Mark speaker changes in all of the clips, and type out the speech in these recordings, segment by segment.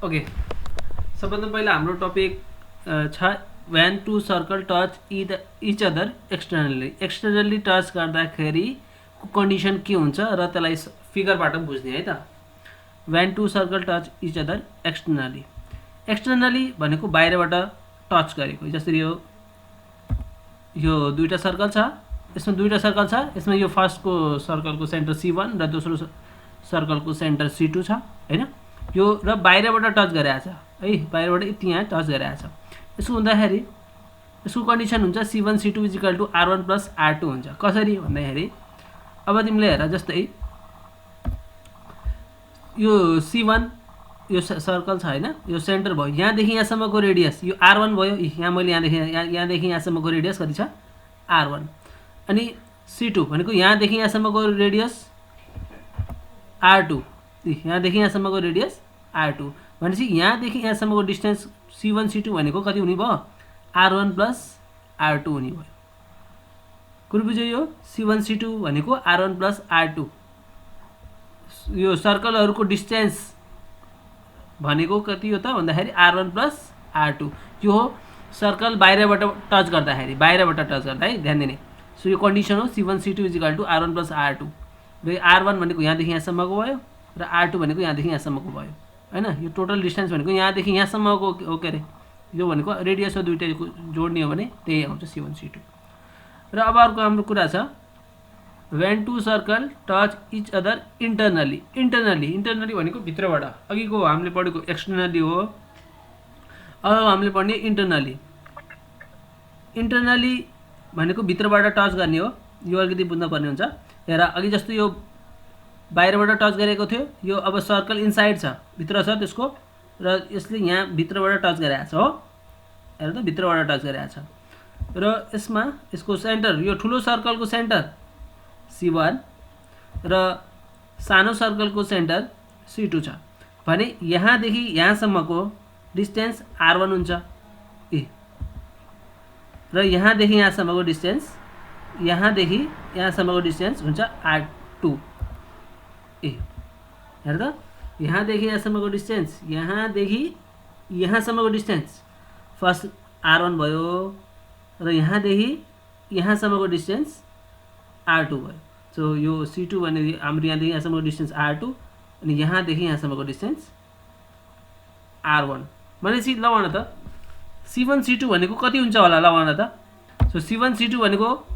Speaker 1: Okay, सबभन्दा पहिला हाम्रो टपिक छ when two circle touch each other externally. Externally touch गर्दाखेरि कन्डिसन के हुन्छ र त्यसलाई फिगरबाट बुझ्ने है त। When two circle touch each other externally. Externally भनेको बाहिरबाट टच गरेको, जसरी यो दुईटा सर्कल छ, यसमा दुईटा सर्कल छ, यसमा यो फर्स्टको सर्कलको सेन्टर C1 र दोस्रो सर्कलको सेन्टर C2 छ हैन। यो र बाहिरबाट टच गरेको छ है, बाहिरबाट यति यहाँ टच गरेको छ। यसो हुँदाखेरि यसको कन्डिसन हुन्छ C1 C2 = R1 + R2 हुन्छ। कसरी भन्दाखेरि अब तिमीले हेर, जस्तै यो C1 यो सर्कल छ हैन, यो सेन्टर भयो, यहाँदेखि यहाँसम्मको रेडियस यो R1 भयो। यहाँ मैले यहाँदेखि यहाँसम्मको रेडियस कति छ R1। अनि C2 भनेको यहाँदेखि यहाँसम्मको रेडियस R2, यहाँदेखि यहाँसम्मको रेडियस R2 भनेपछि यहाँदेखि यहाँसम्मको डिस्टेन्स C1 C2 भनेको कति हुने भयो R1 + R2 हुने भयो। कुरो बुझ्यो? यो C1 C2 भनेको R1 + R2। यो सर्कलहरूको डिस्टेन्स भनेको कति हो त भन्दाखेरि R1 + R2। यो हो सर्कल बाहिरबाट टच गर्दाखेरि, है, ध्यान दिने। सो यो कन्डिसन हो C1 C2 = R1 + R2। र R1 भनेको यहाँदेखि यहाँसम्मको भयो र R2 भनेको यहाँदेखि यहाँसम्मको भयो हैन। यो टोटल डिस्टेन्स भनेको यहाँदेखि यहाँसम्मको हो के अरे, यो भनेको रेडियस हो दुईटैको जोड्ने हो भने त्यही आउँछ C1 C2। र अब अर्को हाम्रो कुरा छ when two circle touch each other internally. Internally भनेको भित्रबाट, अघिको हामीले पढेको एक्सटर्नली हो, अब हामीले पढ्ने इन्टरनली। इन्टरनली भनेको भित्रबाट टच गर्ने हो। यो अलिकति बुझ्न पर्ने हुन्छ। हेर, अघि जस्तो यो बाहिरबाट टच गरेको थियो, यो अब सर्कल इनसाइड छ, भित्र छ त्यसको, र यसले यहाँ भित्रबाट टच गरेको छ हो। हेर त, भित्रबाट टच गरेको छ। र यसमा यसको सेन्टर, यो ठुलो सर्कलको सेन्टर C1 र सानो सर्कलको सेन्टर C2 छ भने यहाँदेखि यहाँसम्मको डिस्टेन्स R1 हुन्छ र यहाँदेखि यहाँसम्मको डिस्टेन्स हुन्छ R2 हेर त, यहाँदेखि यहाँसम्मको डिस्टेन्स फर्स्ट R1 भयो र यहाँदेखि यहाँसम्मको डिस्टेन्स R2 भयो। सो यो C2 भने हाम्रो यहाँदेखि यहाँसम्मको डिस्टेन्स R2 अनि यहाँदेखि यहाँसम्मको डिस्टेन्स R1 भनेपछि ल भन त C1 C2 भनेको कति हुन्छ होला, ल भन त। सो C1 C2 भनेको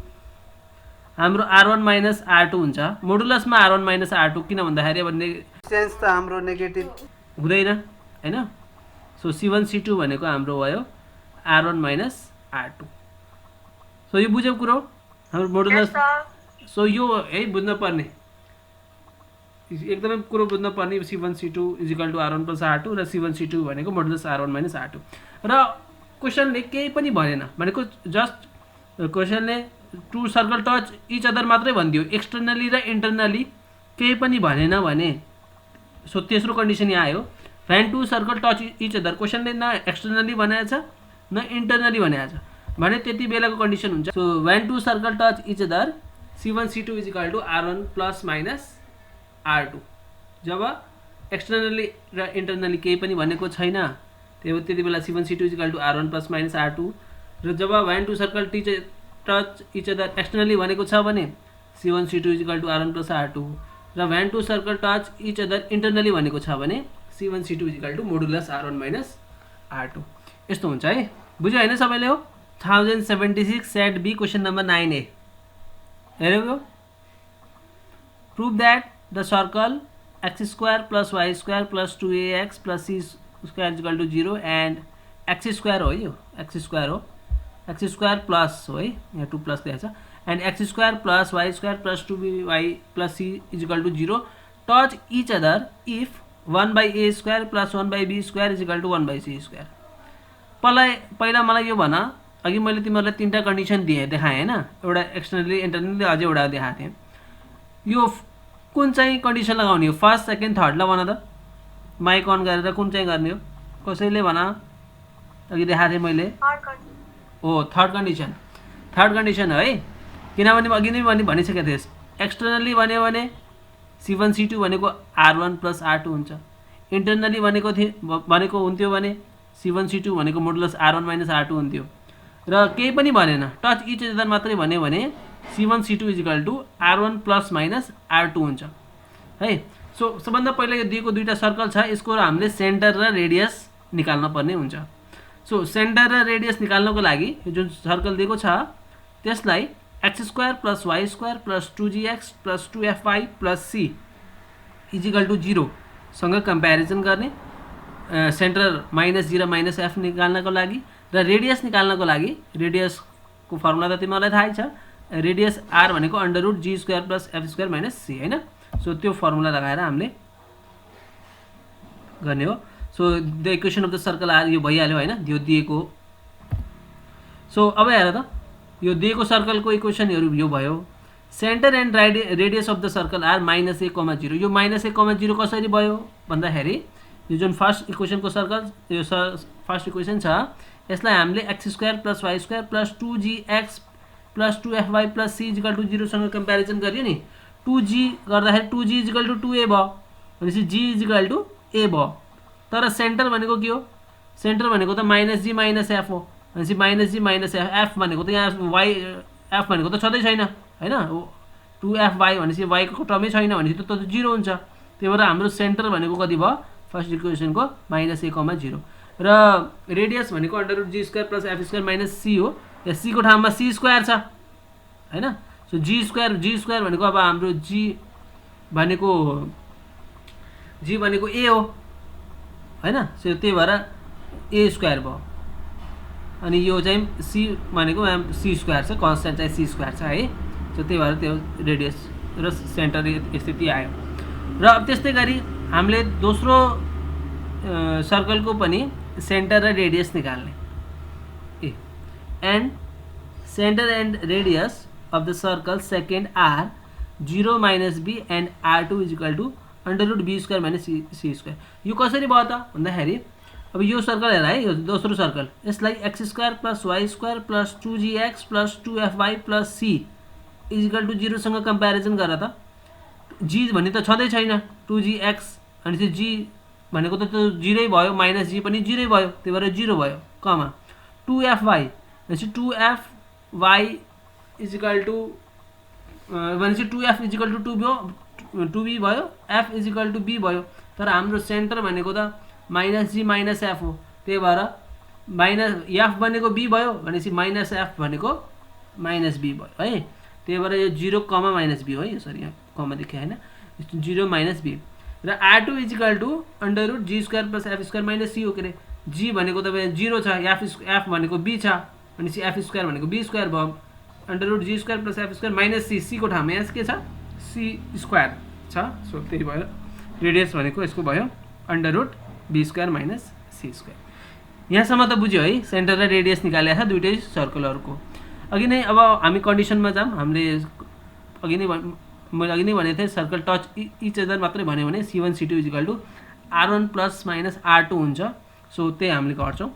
Speaker 1: हाम्रो R1 - R2 हुन्छ। मोडुलसमा R1 - R2 किन भन्दाखेरि अब डिस्टेन्स त हाम्रो नेगेटिभ हुँदैन हैन। सो C1 C2 भनेको हाम्रो भयो R1 - R2। सो यो बुझ्यौ कुरो हाम्रो मोडुलस। सो यो है बुझ्न पर्ने, एकदमै कुरो बुझ्न पर्ने। C1 C2 = R1 + R2 र C1 C2 भनेको मोडुलस R1 - R2। र क्वेसनले केही पनि भनेन, भनेको जस्ट क्वेसनले two circle touch each other मात्रै भनिदियो, एक्सटर्नली र इन्टरनली केही पनि भनेन भने। सो तेस्रो कन्डिसन यहाँ आयो, when two circle touch each other. क्वेसनले न एक्सटर्नली भनेको छ न इन्टरनली भनेको छ भने त्यति बेलाको कन्डिसन हुन्छ। So when two circle touch each other C1 C2 = R1 ± R2। जब एक्सटर्नली र इन्टरनली केही पनि भनेको छैन त्यति बेला C1 C2 = R1 ± R2। र जब when two circle touch each other externally भनेको छ भने C1 C2 = R1 + R2। र when two circle touch each other internally भनेको छ भने C1 C2 = modulus R1 - R2। यस्तो हुन्छ है, बुझ्यो हैन सबैले? हो 1076 set be question number 9A हेरेको। Prove that the circle x² + y² + 2ax + c² = 0 and x² हो, यो x² हो, x² प्लस हो है, यहाँ 2 प्लस दिएको छ, and x² + y² + 2y + c = 0 touch each other if 1/a² + 1/b² = 1/c²। पहिला मलाई यो भन, अघि मैले तिमीहरूलाई 3टा कन्डिसन देखाएँ हैन, एउटा एक्सटर्नली इन्टरनली अझै एउटा देखाएको थिएँ। यो कुन चाहिँ कन्डिसन लगाउने हो, फर्स्ट सेकेन्ड थर्ड? ल भन त, माइक अन गरेर कुन चाहिँ गर्ने हो कसैले भन। अघि देखाएको थिएँ मैले हो थर्ड कन्डिसन है, किनभने अघि नै भनिसकेको थिएँ। एक्सटर्नली भन्यो भने C1 C2 भनेको R1 + R2 हुन्छ, इन्टरनली भनेको हुन्थ्यो भने C1 C2 भनेको मोडुलस R1 माइनस R2 हुन्थ्यो र केही पनि भनेन टच इच अदर मात्रै भन्यो भने C1 C2 equal to R1 plus minus R2 हुन्छ है। सो सबभन्दा पहिला यो दिएको दुईटा सर्कल छ यसको हामीले सेन्टर र रेडियस निकाल्न पर्ने हुन्छ। सो सेन्टर र रेडियस निकाल्नको लागि यो जुन सर्कल दिएको छ त्यसलाई x² plus y² plus 2gx plus 2fy plus c is equal to 0 सँग कम्पेरिजन गर्ने सेन्टर माइनस 0 माइनस f निकाल्नको लागि र रेडियस निकाल्नको लागि रेडियसको फर्मुला त तिमीलाई थाहै छ रेडियस r भनेको √g² plus f² minus c हैन। सो त्यो फर्मुला लगाएर हामीले गर्ने हो। So the equation of the circle are यो भइहाल्यो हैन यो दिएको। सो अब हेर त यो दिएको सर्कलको इक्वेसनहरु यो भयो centre and radius of the circle are -a,0 यो -a,0 कसरी भयो भन्दाखेरि यो जुन फर्स्ट इक्वेसनको सर्कल यो फर्स्ट इक्वेसन छ यसलाई हामीले x² plus y² plus 2gx plus 2fy plus c equal to 0 सँग कम्पेरिजन गरियो नि 2g गर्दाखेरि 2g इक्वल टु 2a भयो भनेपछि g इक्वल टु a भयो। तर सेन्टर भनेको के हो सेन्टर भनेको त -g माइनस f हो भनेपछि -g माइनस f भनेको त यहाँ y f भनेको त छँदै छैन हैन 2fy भनेपछि y को टर्मै छैन भनेपछि त 0 हुन्छ। त्यही भएर हाम्रो सेन्टर भनेको कति भयो फर्स्ट इक्वेसनको -a,0 र रेडियस भनेको √g² plus f² minus c हो यहाँ c को ठाउँमा c² छ हैन। सो g² भनेको अब हाम्रो g भनेको a हो हैन। सो त्यही भएर a² भयो अनि यो चाहिँ c भनेको c² छ कन्स्टेन्ट चाहिँ c² छ है। सो त्यही भएर त्यो रेडियस र सेन्टर स्थिति आयो। र अब त्यस्तै गरी हामीले दोस्रो सर्कलको पनि सेन्टर र रेडियस निकाल्ने and centre and radius of the circle second r 0 minus b and r2 is equal to √b² minus c²। यो कसरी भयो त भन्दाखेरि अब यो सर्कल हेर है यो दोस्रो सर्कल यसलाई x² plus y² plus 2gx plus 2fy plus c is equal to 0 सँग कम्पेरिजन गर त g भन्ने त छँदै छैन 2gx अनि चाहिँ g भनेको त 0 भयो माइनस g पनि 0 भयो त्यही भएर 0 भयो कमा 2fy भनेपछि 2fy इज इक्वल टु भनेपछि 2f is equal to 2b भयो f is equal to b भयो। तर हाम्रो सेन्टर भनेको त -g माइनस f हो त्यही भएर f भनेको b भयो भनेपछि -f भनेको -b भयो है। त्यही भएर यो 0 कमा -b हो यो सरी यहाँ कमा देखेँ हैन 0 -b र r2 is equal to √g² plus f² minus c हो के रे g भनेको त 0 छ f भनेको b छ भनेपछि f² भनेको b² भयो √g² plus f² minus c को ठाउँमा यहाँ के छ c² छ। सो त्यही भयो रेडियस भनेको यसको भयो √b² माइनस c²। यहाँसम्म त बुझ्यो है सेन्टर र रेडियस निकालेको छ दुईटै सर्कलहरुको। अघि नै अब हामी कन्डिसनमा जाम हामीले मैले अघि नै भनेको थिएँ सर्कल टच इच अदर मात्रै भन्यो भने C1 C2 is equal to R1 plus minus R2 हुन्छ। सो त्यही हामीले गर्छौँ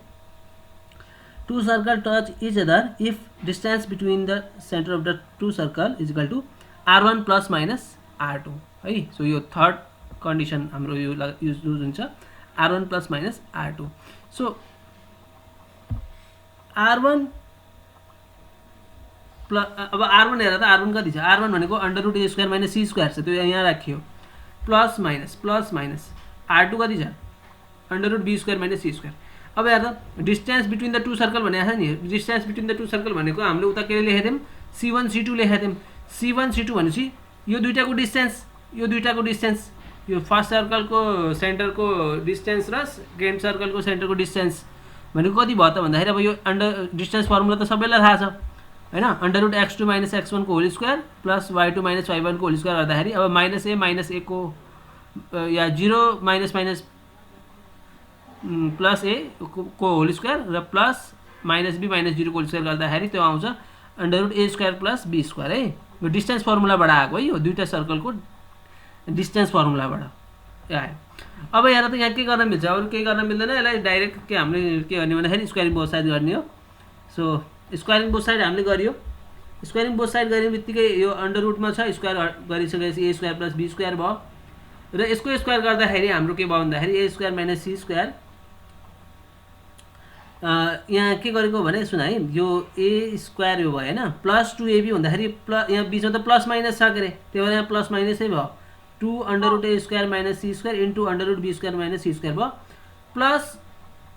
Speaker 1: two circle touch each other if distance between the center of the two circle is equal to r1 plus minus r2 है। So यो third condition हाम्रो यो use हुन्छ r1 plus minus r2। So r1 plus अब r1 हेर त r1 कति छ r1 भनेको √a² माइनस c² छ त्यो यहाँ राखियो प्लस माइनस r2 कति छ √b² माइनस c²। अब हेर त distance between the two circle भनेको छ नि distance between the two circle भनेको हामीले उता के लेखेको थियौँ C1 C2 लेखेको थियौँ C1 C2 भनेपछि यो दुईटाको डिस्टेन्स यो फर्स्ट सर्कलको सेन्टरको डिस्टेन्स र सेकेन्ड सर्कलको सेन्टरको डिस्टेन्स भनेको कति भयो त भन्दाखेरि अब यो डिस्टेन्स फर्मुला त सबैलाई थाहा छ हैन √x2 माइनस x1 को whole square plus y2 minus y1 को होल स्क्वायर गर्दाखेरि अब -a को या 0 माइनस प्लस a को होल स्क्वायर र प्लस -b माइनस 0 को होल स्क्वायर गर्दाखेरि त्यो आउँछ √a² प्लस b² है। यो डिस्टेन्स फर्मुलाबाट आएको है यो दुईटा सर्कलको डिस्टेन्स फर्मुलाबाट आयो। अब यहाँ त यहाँ के गर्न मिल्छ अरु केही गर्न मिल्दैन यसलाई डाइरेक्ट के हामीले के गर्ने भन्दाखेरि स्क्वायरिङ बोथ साइड गर्ने हो। सो स्क्वायरिङ बोथ साइड हामीले गरियो स्क्वायरिङ बोथ साइड गर्ने बित्तिकै यो अन्डर रुटमा छ स्क्वायर गरिसकेपछि a² प्लस b² भयो र यसको स्क्वायर गर्दाखेरि हाम्रो के भयो भन्दाखेरि ए स्क्वायर माइनस सी स्क्वायर यहाँ के गरेको भने सुन है यो ए स्क्वायर यो भयो होइन प्लस 2ab हुँदाखेरि यहाँ बिचमा त प्लस माइनस छ के अरे त्यही भएर यहाँ प्लस माइनसै भयो 2 अंडर रुट ए square minus C square into under root b square minus C square भयो प्लस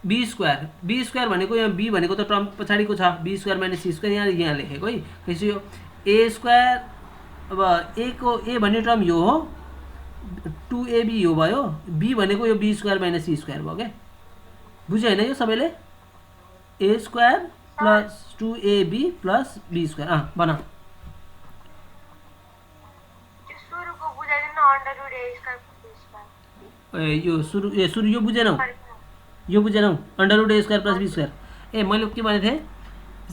Speaker 1: बी स्क्वायर भनेको यहाँ बी भनेको त टर्म पछाडिको छ b square minus C square यहाँ लेखेको है त्यसो यो ए स्क्वायर अब ए को ए भन्ने टर्म यो हो 2ab यो भयो बी भनेको यो B square minus C square भयो क्या बुझ्यो होइन यो सबैले A square plus 2ab plus be square बना यो सुरु यो बुझेनौ under root A square plus be square मैले के भनेको थिएँ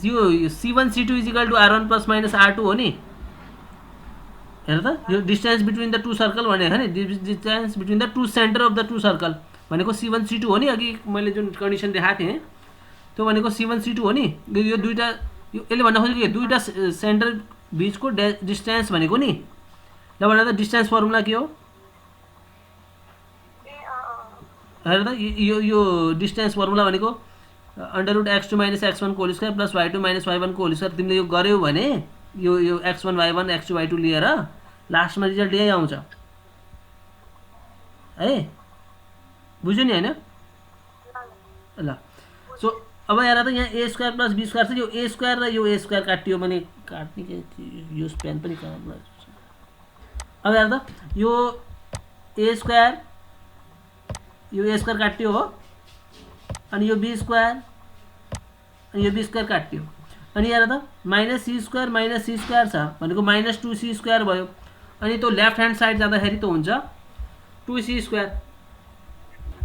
Speaker 1: यो c1 c2 equal to r1 plus minus r2 हो नि हेर त यो distance between the two circle भनेको नि distance between the two centre of the two circle भनेको c1 c2 हो नि अघि मैले जुन कन्डिसन देखाएको थिएँ त्यो भनेको c1 c2 हो नि यो दुईटा यसले भन्न खोजेको दुईटा सेन्टर बीचको डिस्टेन्स भनेको नि ल भने त डिस्टेन्स फर्मुला के हो हेर त यो डिस्टेन्स फर्मुला भनेको under root x2 minus x1 whole square plus y2 minus y1 whole square तिमीले यो गर्यौ भने यो x1 y1 x2 y2 लिएर लास्टमा रिजल्ट यही आउँछ है बुझ्यो नि हैन ल सो अब हेर त यहाँ ए स्क्वायर प्लस बी स्क्वायर छ यो ए स्क्वायर र यो ए स्क्वायर काटियो भने काट्ने के यो स्पेन पनि काम लाग्छ अब हेर त यो ए स्क्वायर काटियो हो अनि यो बी स्क्वायर अनि यो बी स्क्वायर काटियो अनि हेर त माइनस सी स्क्वायर छ भनेको माइनस 2c स्क्वायर भयो अनि त्यो लेफ्ट ह्यान्ड साइड जाँदाखेरि त हुन्छ 2c स्क्वायर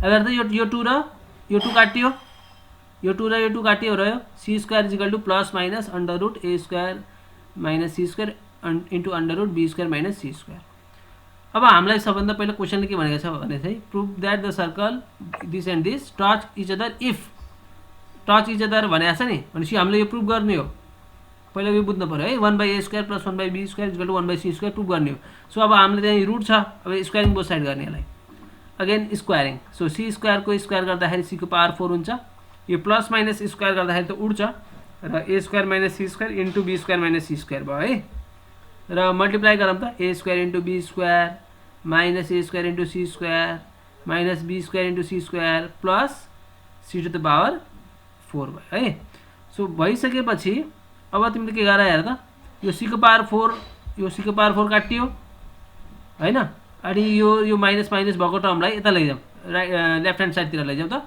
Speaker 1: अब हेर त यो 2 र यो 2 काटियो यो 2 र यो 2 काटियो रह्यो c square is equal to plus minus under root A square minus C square into under root b square minus C square अब हामीलाई सबभन्दा पहिला क्वेसनले के भनेको छ भने चाहिँ prove that the circle this and this touch each other if touch each other भनेको छ नि भनेपछि हामीले यो प्रुभ गर्ने हो पहिला यो बुझ्नु पर्यो है 1/a square plus 1/b square equal to 1/c square prove गर्ने हो सो अब हामीले त्यहाँ रुट छ अब स्क्वायरिङ बोथ साइड गर्ने यसलाई again squaring so c square को स्क्वायर गर्दाखेरि c को पावर 4 हुन्छ यो प्लस माइनस स्क्वायर गर्दाखेरि त उड्छ र a square minus c square into b square minus c square भयो है र मल्टिप्लाई गरौँ त a square into b square minus a square into c square minus b square into c square plus c to the power 4 भयो है so भइसकेपछि अब तिमीले के गर हेर त यो c को पावर 4 यो c को पावर 4 काटियो हैन अनि यो माइनस माइनस भएको टर्मलाई यता लैजाऊ लेफ्ट ह्यान्ड साइडतिर लैजाऊ त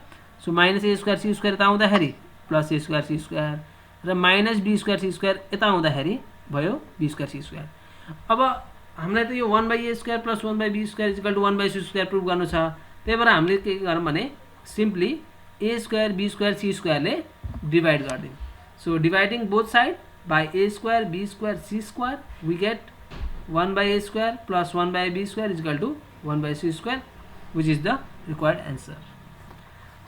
Speaker 1: so minus a square c square यता आउँदाखेरि plus a square c square र minus b square c square यता आउँदाखेरि भयो b स्क्वायर c स्क्वायर अब हामीलाई त यो 1/a square plus 1/b square equal to 1/c square prove गर्नु छ त्यही भएर हामीले के गरौँ भने simply a square b square c स्क्वायरले डिवाइड गरिदिउँ so dividing both side by a square b square c square we get 1/a square plus 1/b square equal to 1/c square which is the required answer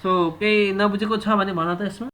Speaker 1: so केही नबुझेको छ भने भन त यसमा